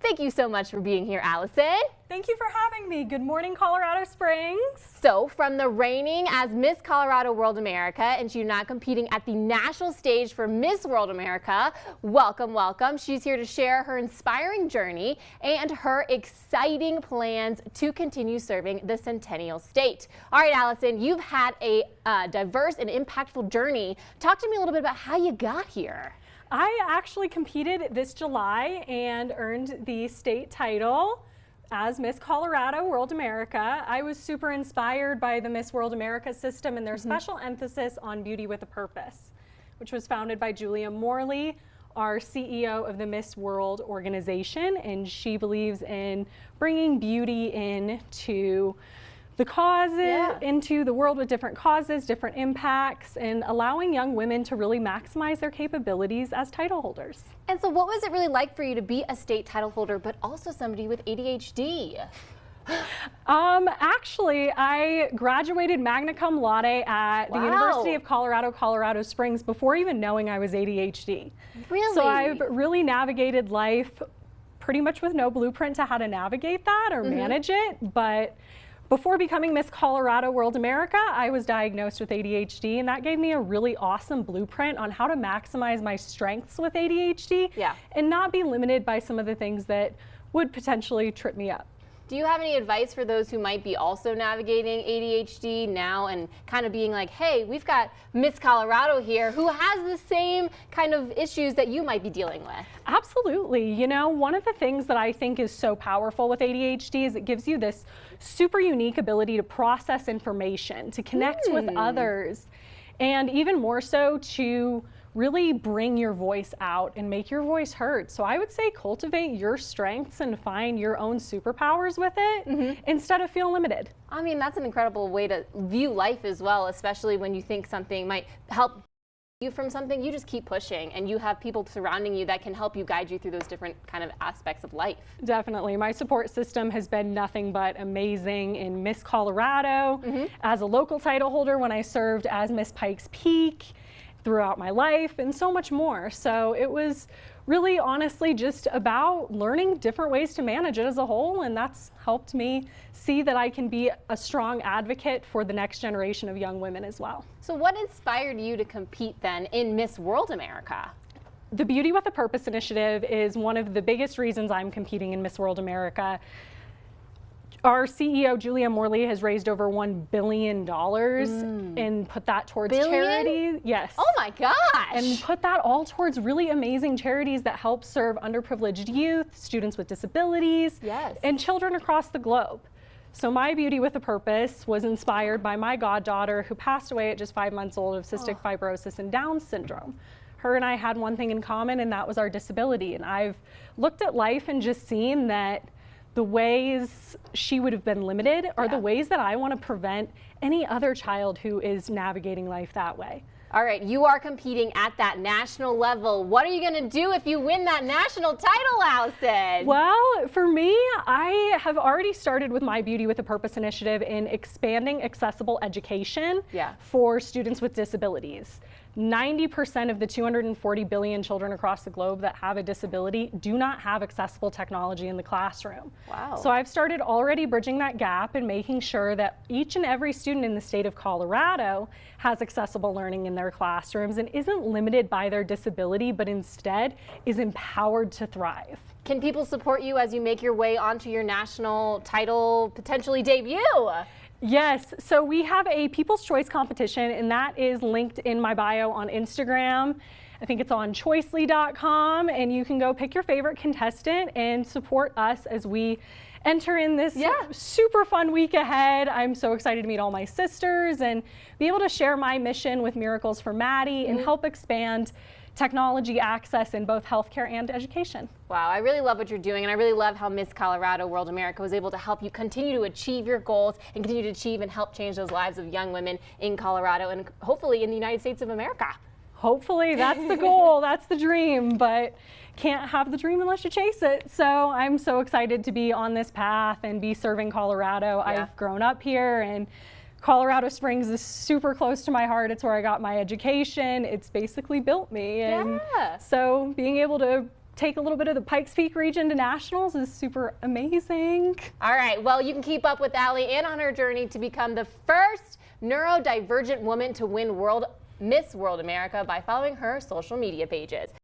Thank you so much for being here, Allison. Thank you for having me. Good morning, Colorado Springs. So, from the reigning as Miss Colorado World America, and she's now competing at the national stage for Miss World America, welcome, welcome. She's here to share her inspiring journey and her exciting plans to continue serving the Centennial State. All right, Allison, you've had a diverse and impactful journey. Talk to me a little bit about how you got here. I actually competed this July and earned the state title as Miss Colorado World America. I was super inspired by the Miss World America system and their special emphasis on beauty with a purpose, which was founded by Julia Morley, our CEO of the Miss World organization, and she believes in bringing beauty into the causes, into the world with different causes, different impacts, and allowing young women to really maximize their capabilities as title holders. And so what was it really like for you to be a state title holder, but also somebody with ADHD? Actually, I graduated magna cum laude at the University of Colorado, Colorado Springs before even knowing I was ADHD. Really? So I've really navigated life pretty much with no blueprint to how to navigate that or manage it, but before becoming Miss Colorado World America, I was diagnosed with ADHD, and that gave me a really awesome blueprint on how to maximize my strengths with ADHD and not be limited by some of the things that would potentially trip me up. Do you have any advice for those who might be also navigating ADHD now and kind of being like, hey, we've got Miss Colorado here who has the same kind of issues that you might be dealing with? Absolutely. You know, one of the things that I think is so powerful with ADHD is it gives you this super unique ability to process information, to connect with others, and even more so to really bring your voice out and make your voice heard. So I would say cultivate your strengths and find your own superpowers with it instead of feel limited. I mean, that's an incredible way to view life as well, especially when you think something might help you from something. You just keep pushing and you have people surrounding you that can help you guide you through those different kind of aspects of life. Definitely. My support system has been nothing but amazing in Miss Colorado, as a local title holder when I served as Miss Pikes Peak, throughout my life, and so much more. So it was really honestly just about learning different ways to manage it as a whole, and that's helped me see that I can be a strong advocate for the next generation of young women as well. So what inspired you to compete then in Miss World America? The Beauty with a Purpose initiative is one of the biggest reasons I'm competing in Miss World America. Our CEO, Julia Morley, has raised over $1 billion and put that towards charities. Yes. Oh my gosh. And put that all towards really amazing charities that help serve underprivileged youth, students with disabilities, and children across the globe. So my Beauty with a Purpose was inspired by my goddaughter who passed away at just 5 months old of cystic fibrosis and Down syndrome. Her and I had one thing in common, and that was our disability. And I've looked at life and just seen that the ways she would have been limited are the ways that I want to prevent any other child who is navigating life that way. All right, you are competing at that national level. What are you going to do if you win that national title, Allison? Well, for me, I have already started with my Beauty with a Purpose initiative in expanding accessible education for students with disabilities. 90% of the 240 billion children across the globe that have a disability do not have accessible technology in the classroom. Wow. So I've started already bridging that gap and making sure that each and every student in the state of Colorado has accessible learning in their classrooms and isn't limited by their disability, but instead is empowered to thrive. Can people support you as you make your way onto your national title potentially debut? Yes, so we have a People's Choice competition, and that is linked in my bio on Instagram. I think it's on choicely.com, and you can go pick your favorite contestant and support us as we enter in this super fun week ahead. I'm so excited to meet all my sisters and be able to share my mission with Miracles for Maddie and help expand technology access in both healthcare and education. Wow, I really love what you're doing, and I really love how Miss Colorado World America was able to help you continue to achieve your goals and continue to achieve and help change those lives of young women in Colorado and hopefully in the United States of America. Hopefully, that's the goal, that's the dream, but can't have the dream unless you chase it. So I'm so excited to be on this path and be serving Colorado. I've grown up here, and Colorado Springs is super close to my heart. It's where I got my education. It's basically built me. And so being able to take a little bit of the Pikes Peak region to nationals is super amazing. All right, well, you can keep up with Aly and on her journey to become the first neurodivergent woman to win Miss World America by following her social media pages.